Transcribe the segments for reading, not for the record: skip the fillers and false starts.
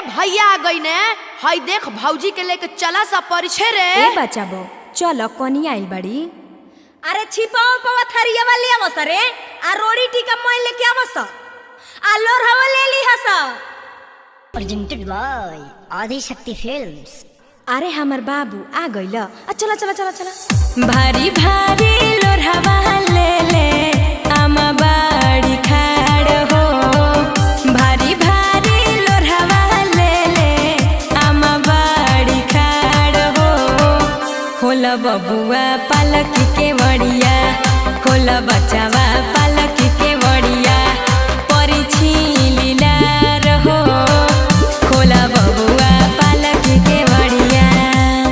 भैया आ गई ने। हई देख भौजी के लेके चला सा परिछे रे। ए बचाबो चलो कनिया आइल बड़ी। अरे छिपाओ पवा थरिया वाली आवस रे आ रोड़ी टीका मोय लेके आवस आ लोर हवा ले ली हस। प्रेजेंटेड बाय आदि शक्ति फिल्म्स। अरे हमर बाबू आ गइल। चला चला चला चला। भारी भारी लोर हवा ले ले आमा बाड़ी खाड़ हो। भारी भारी लोर हवा ले ले आमा बाड़ी खाड़ हो। खोला बबुआ पालक के वड़िया खोला बचावा पालक के वड़िया परिछी लीला रहो। खोला बबुआ पालक के वड़िया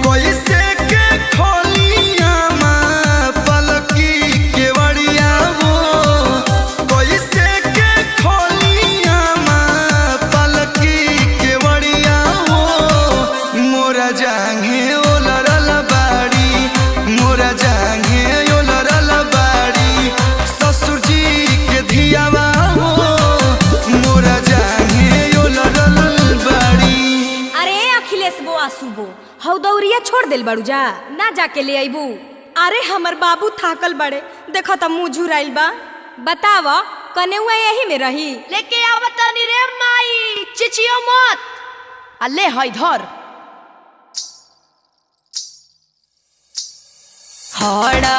कैसे के खोलिया माँ पलकी के वड़िया वो। कैसे के खोलिया माँ पलकी के वड़िया वो। मोरा जांघे ओलरल बाड़ी मोरा जांघे ओलरल बाड़ी ससुर जी के धियावा हो। मोरा जांघे ओलरल बाड़ी। अरे अखिलेश बो आसुबो हौ दौरिया छोड़ देल बाड़ू जा ना जाके ले आइबू। अरे हमर बाबू थाकल बड़े देखो त मुंह झुराइल बा। बताव कनेउआ यही में रही। लेके आवतनी रे माई चिचियो मत। अल्ले हई धर। हड़ा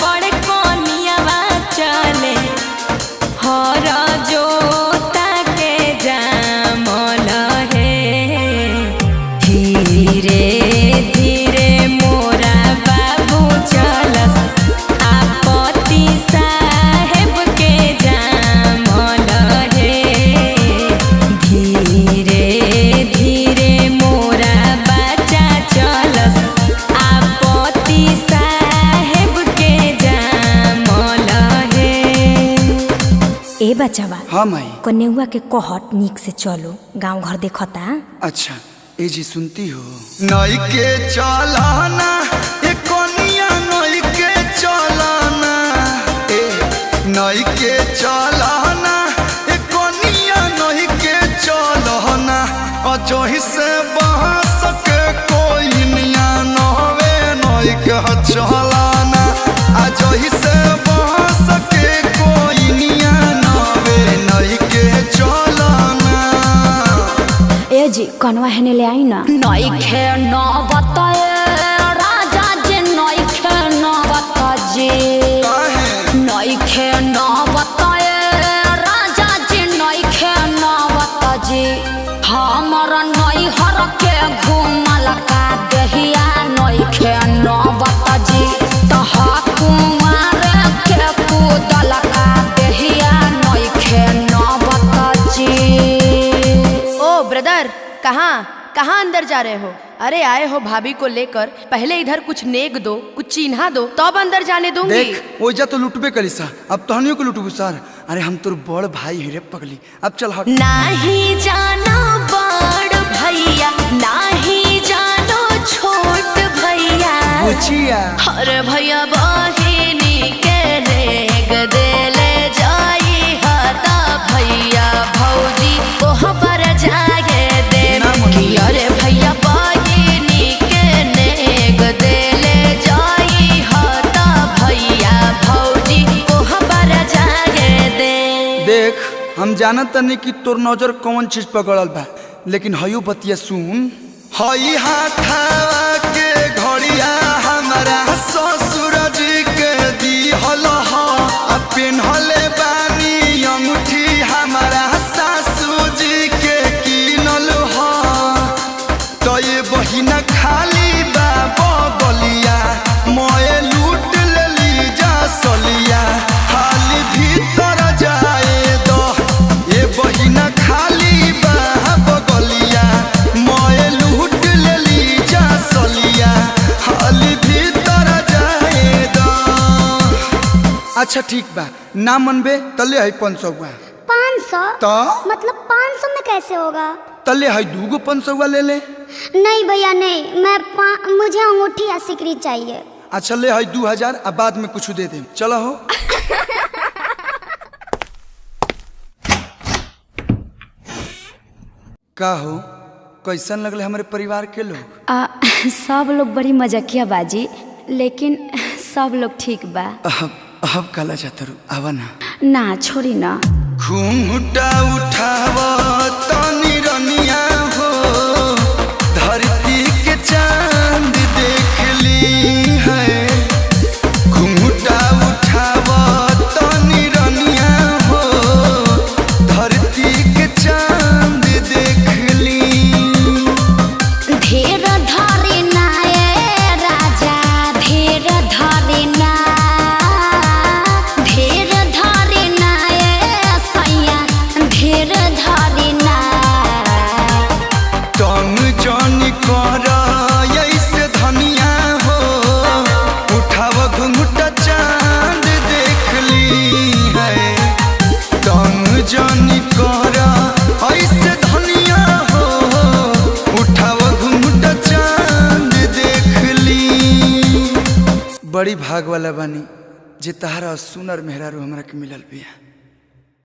बड़ कोनियावा चले हर जोता के जामल हे। धीरे धीरे मोरा बाबू चलस आपत्ति साहेब के जामल हे। धीरे धीरे मोरा बच्चा चलस आपत्ति साहेब के जामल हे। ए बचावा हाँ माई। कन्या के कहट निक से चलो गांव घर देखता। अच्छा ए जी सुनती हो। नई के चलाना ए कोनिया नई के चलाना ए नई के चलाना ए कोनिया नई के चलाना अजोही से बहस के कोई निया नहवे नई के चलाना अजोही से बहस के कोई निया नहवे नई के चलाना। ए जी कनवा हेने ले आई ना। नइखे न बताए राजा जी नइखे न बताजे। काहे नइखे न बताए राजा जी नइखे न बताजे। हमर नैहर के घुमल का दहिया नइखे न बताजे। तहा कुमार के कूदल का दहिया नइखे न बताजे। ओ ब्रदर कहाँ कहाँ अंदर जा रहे हो? अरे आए हो भाभी को लेकर, पहले इधर कुछ नेक दो कुछ चिन्हा दो तब अंदर जाने दूंगी। देख ओजा तो लुटबे करी सा अब तहनियों को लुटबू सर। अरे हम तोर बड़ भाई हिरे पगली अब चल हट। नाही जानो बड़ भैया नाही जानो छोट भैया। बुचिया अरे भैया बहिनी के नेग देले जाई हता भैया भौजी ओह पर जागे दे। कि अरे भैया बहिनी के नेग देले जाई हता भैया भौजी ओह पर जागे दे। देख हम जानत तनी कि तोर नजर कौन चीज पकड़ल बा लेकिन हयो बतिया सुन। हई हाथावा के घड़िया हमारा ससुर जी के दिहल ह। आ पेन्हले बानी अंगूठी हमारा सासू जी के किनल ह। तो ये बहिना खाली बा बगलिया मोए लूट लेली जा सलिया। हाली भीतर जाए दो ये बहिना खाली बा बगलिया मोए लूट लेली जा सलिया। हाली भीतर जाए दो। अच्छा ठीक बा ना मनबे तले है 500 हुआ। 500 तो मतलब 500 में कैसे होगा? तले है 2 500 हुआ ले ले। नहीं भैया नहीं, मुझे अंगूठी या सिकरी चाहिए। अच्छा ले है 2000 अब बाद में कुछ दे दे। चलो हो। का हो कैसन लगले हमारे परिवार के लोग? सब लोग बड़ी मजाकिया बाजी, लेकिन सब लोग ठीक बा। अब काला जाता रू आवा ना। ना छोड़ी ना। घूंघटा उठाव तनी रनिया हो, धरती के चांद देख ली है। घूंघटा उठाव तनी रनिया हो, धरती के चांद देख ली। धीर धरी ना ए राजा, धीर धरी ना, धीर धरी ना ए सैया, धीर धरी ना। तंग जानी कर ऐसे धनिया हो, उठाव घुंघटा चांद देख ली है। तंग जानी कर ऐसे धनिया हो, उठाव घुंघटा चांद देख ली। बड़ी भाग वाला बानी जे तहारा सुनर मेहरारू हमरा के मिलल बिया।